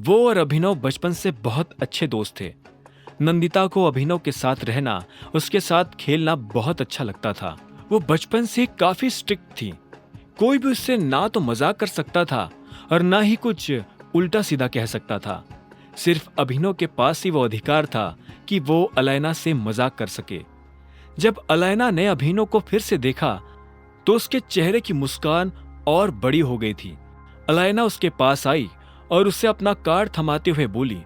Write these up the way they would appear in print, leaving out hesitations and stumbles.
वो और अभिनव बचपन से बहुत अच्छे दोस्त थे। नंदिता को अभिनव के साथ रहना, उसके साथ खेलना बहुत अच्छा लगता था। वो बचपन से काफी स्ट्रिक्ट थी। कोई भी उससे ना तो मजाक कर सकता था और ना ही कुछ उल्टा सीधा कह सकता था। सिर्फ अभिनव के पास ही वो अधिकार था कि वो अलैना से मजाक कर सके। जब अलैना ने अभिनव को फिर से देखा तो उसके चेहरे की मुस्कान और बड़ी हो गई थी। अलैना उसके पास आई और उसे अपना कार्ड थमाते हुए बोली,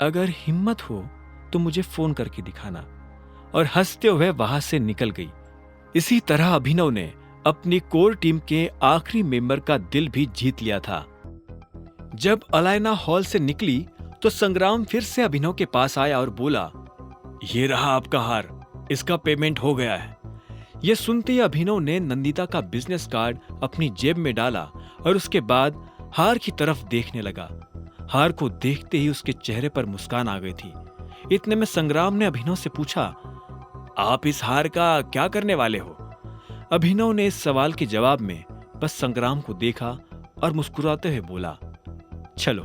अगर हिम्मत हो तो मुझे फोन करके दिखाना, और हंसते हुए वहां से निकल गई। इसी तरह अभिनव ने अपनी कोर टीम के आखिरी मेंबर का दिल भी जीत लिया था। जब अलैना हॉल से निकली तो संग्राम फिर से अभिनव के पास आया और बोला, ये रहा आपका हार, इसका पेमेंट हो गया है। यह सुनते ही अभिनव ने नंदिता का बिजनेस कार्ड अपनी जेब में डाला और उसके बाद हार की तरफ देखने लगा। हार को देखते ही उसके चेहरे पर मुस्कान आ गई थी। इतने में संग्राम ने अभिनव से पूछा, आप इस हार का क्या करने वाले हो? अभिनव ने इस सवाल के जवाब में बस संग्राम को देखा और मुस्कुराते हुए बोला, चलो।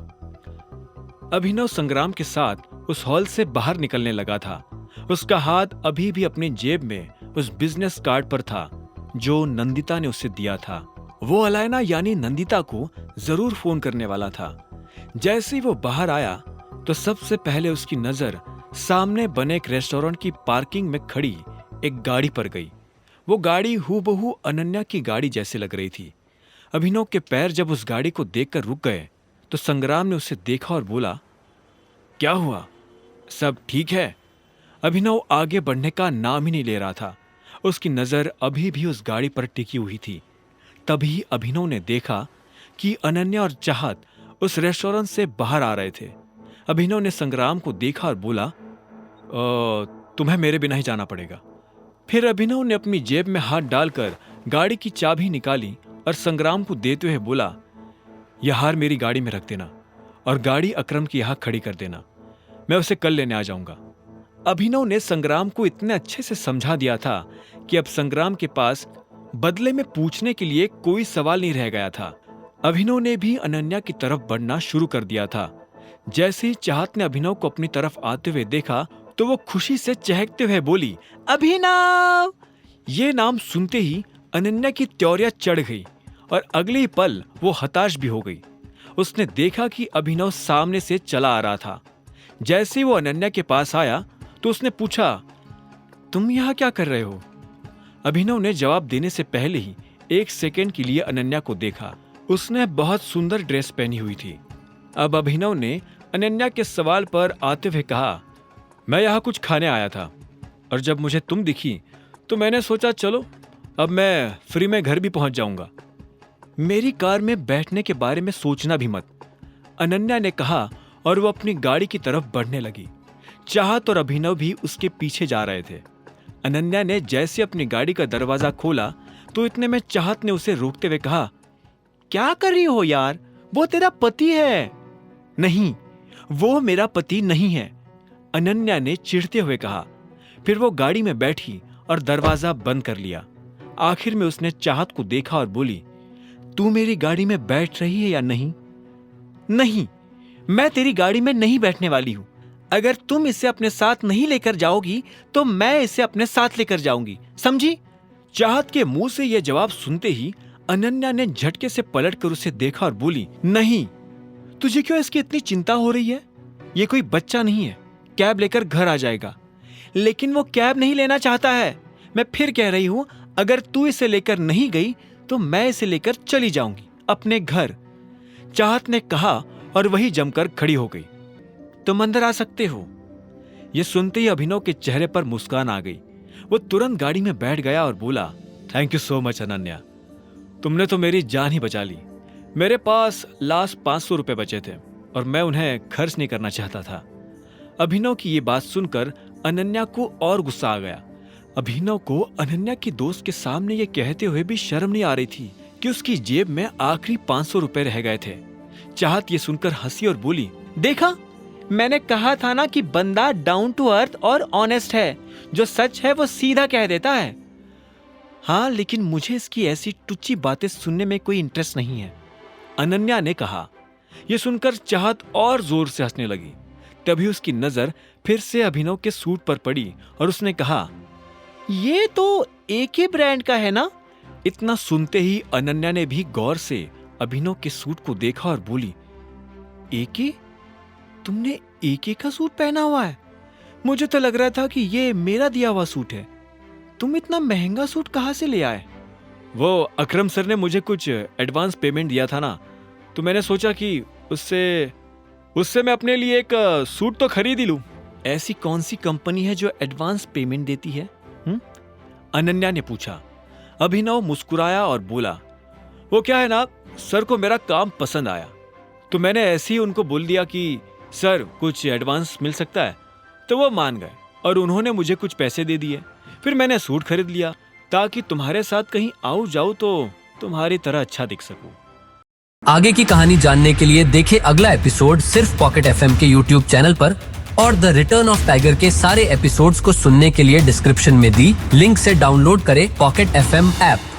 अभिनव संग्राम के साथ उस हॉल से बाहर निकलने लगा था। उसका हाथ अभी भी अपनी जेब में उस बिजनेस कार्ड पर था जो नंदिता ने उसे दिया था। वो अलैना यानी नंदिता को जरूर फोन करने वाला था। जैसे ही वो बाहर आया तो सबसे पहले उसकी नजर सामने बने एक रेस्टोरेंट की पार्किंग में खड़ी एक गाड़ी पर गई। वो गाड़ी हूबहू अनन्या की गाड़ी जैसे लग रही थी। अभिनव के पैर जब उस गाड़ी को देखकर रुक गए तो संग्राम ने उसे देखा और बोला, क्या हुआ, सब ठीक है? अभिनव आगे बढ़ने का नाम ही नहीं ले रहा था। उसकी नजर अभी भी उस गाड़ी पर टिकी हुई थी। तभी अभिनव ने देखा कि अनन्या और चाहत उस रेस्टोरेंट से बाहर आ रहे थे। अभिनव ने संग्राम को देखा और बोला, तुम्हें मेरे बिना ही जाना पड़ेगा। फिर अभिनव ने अपनी जेब में हाथ डालकर गाड़ी की चाबी निकाली और संग्राम को देते हुए बोला, यह हार मेरी गाड़ी में रख देना और गाड़ी अकरम की यहां खड़ी कर देना, मैं उसे कल लेने आ जाऊंगा। अभिनव ने संग्राम को इतने अच्छे से समझा दिया था कि अब संग्राम के पास बदले में पूछने के लिए कोई सवाल नहीं रह गया था। अभिनव ने भी अनन्या की तरफ बढ़ना शुरू कर दिया था। जैसे ही चाहत ने अभिनव को अपनी तरफ आते हुए देखा तो वो खुशी से चहकते हुए बोली, अभिनव! ये नाम सुनते ही अनन्या की त्योरिया चढ़ गई और अगले ही पल वो हताश भी हो गई। उसने देखा कि अभिनव सामने से चला आ रहा था। जैसे ही वो अनन्या के पास आया तो उसने पूछा, तुम यहाँ क्या कर रहे हो? अभिनव ने जवाब देने से पहले ही एक सेकंड के लिए अनन्या को देखा। उसने बहुत सुंदर ड्रेस पहनी हुई थी। अब अभिनव ने अनन्या के सवाल पर आते हुए कहा, मैं यहाँ कुछ खाने आया था और जब मुझे तुम दिखी तो मैंने सोचा चलो अब मैं फ्री में घर भी पहुंच जाऊंगा। मेरी कार में बैठने के बारे में सोचना भी मत, अनन्या ने कहा और वो अपनी गाड़ी की तरफ बढ़ने लगी। चाहत और अभिनव भी उसके पीछे जा रहे थे। अनन्या ने जैसे अपनी गाड़ी का दरवाजा खोला तो इतने में चाहत ने उसे रोकते हुए कहा, क्या कर रही हो यार, वो तेरा पति है। नहीं, वो मेरा पति नहीं है, अनन्या ने चिढ़ते हुए कहा। फिर वो गाड़ी में बैठी और दरवाजा बंद कर लिया। आखिर में उसने चाहत को देखा और बोली, तू मेरी गाड़ी में बैठ रही है या नहीं? नहीं, मैं तेरी गाड़ी में नहीं बैठने वाली हूं। अगर तुम इसे अपने साथ नहीं लेकर जाओगी तो मैं इसे अपने साथ लेकर जाऊंगी, समझी? चाहत के मुंह से यह जवाब सुनते ही अनन्या ने झटके से पलटकर उसे देखा और बोली, नहीं, तुझे क्यों इसकी इतनी चिंता हो रही है? ये कोई बच्चा नहीं है, कैब लेकर घर आ जाएगा। लेकिन वो कैब नहीं लेना चाहता है। मैं फिर कह रही हूं, अगर तू इसे लेकर नहीं गई तो मैं इसे लेकर चली जाऊंगी अपने घर, चाहत ने कहा और वही जमकर खड़ी हो गई। तुम अंदर आ सकते हो। यह सुनते ही अभिनव के चेहरे पर मुस्कान आ गई। वो तुरंत गाड़ी में बैठ गया और बोला, thank you so much Ananya, तुमने तो मेरी जान ही बचा ली। मेरे पास लास्ट 500 रुपए बचे थे और मैं उन्हें खर्च नहीं करना चाहता था। अभिनव की ये बात सुनकर अनन्या को और गुस्सा आ गया। अभिनव को अनन्या की दोस्त के सामने ये कहते हुए भी शर्म नहीं आ रही थी कि उसकी जेब में आखिरी 500 रुपए रह गए थे। चाहत ये सुनकर हंसी और बोली, देखा, मैंने कहा था ना कि बंदा डाउन टू अर्थ और ऑनेस्ट है, जो सच है वो सीधा कह देता है। हाँ, लेकिन मुझे इसकी ऐसी टुच्ची बातें सुनने में कोई इंटरेस्ट नहीं है, अनन्या ने कहा। ये सुनकर चाहत और जोर से हंसने लगी। तभी उसकी नजर फिर से अभिनव के सूट पर पड़ी और उसने कहा, ये तो एक ही ब्रांड का है ना? इतना सुनते ही अनन्या ने भी गौर से अभिनव के सूट को देखा और बोली, एके? तुमने एके का सूट पहना हुआ है? मुझे तो लग रहा था कि ये मेरा दिया हुआ सूट है। तुम इतना महंगा सूट कहां से ले आए? वो अकरम सर ने मुझे कुछ एडवांस पेमेंट दिया था ना, तो मैंने सोचा कि उससे मैं अपने लिए एक सूट तो खरीद ही लूं। ऐसी कौन सी कंपनी है जो एडवांस पेमेंट देती है? अनन्या ने पूछा। अभिनव मुस्कुराया और बोला, वो क्या है ना, सर को मेरा काम पसंद आया, तो मैंने ऐसे ही उनको बोल दिया कि सर कुछ एडवांस मिल सकता है, तो वो मान गए और उन्होंने मुझे कुछ पैसे दे दिए। फिर मैंने सूट खरीद लिया ताकि तुम्हारे साथ कहीं आऊं जाऊं तो तुम्हारी तरह अच्छा दिख सकूं। आगे की कहानी जानने के लिए देखें अगला एपिसोड सिर्फ पॉकेट एफएम के यूट्यूब चैनल पर, और द रिटर्न ऑफ टाइगर के सारे एपिसोड्स को सुनने के लिए डिस्क्रिप्शन में दी लिंक से डाउनलोड करें पॉकेट एफएम ऐप।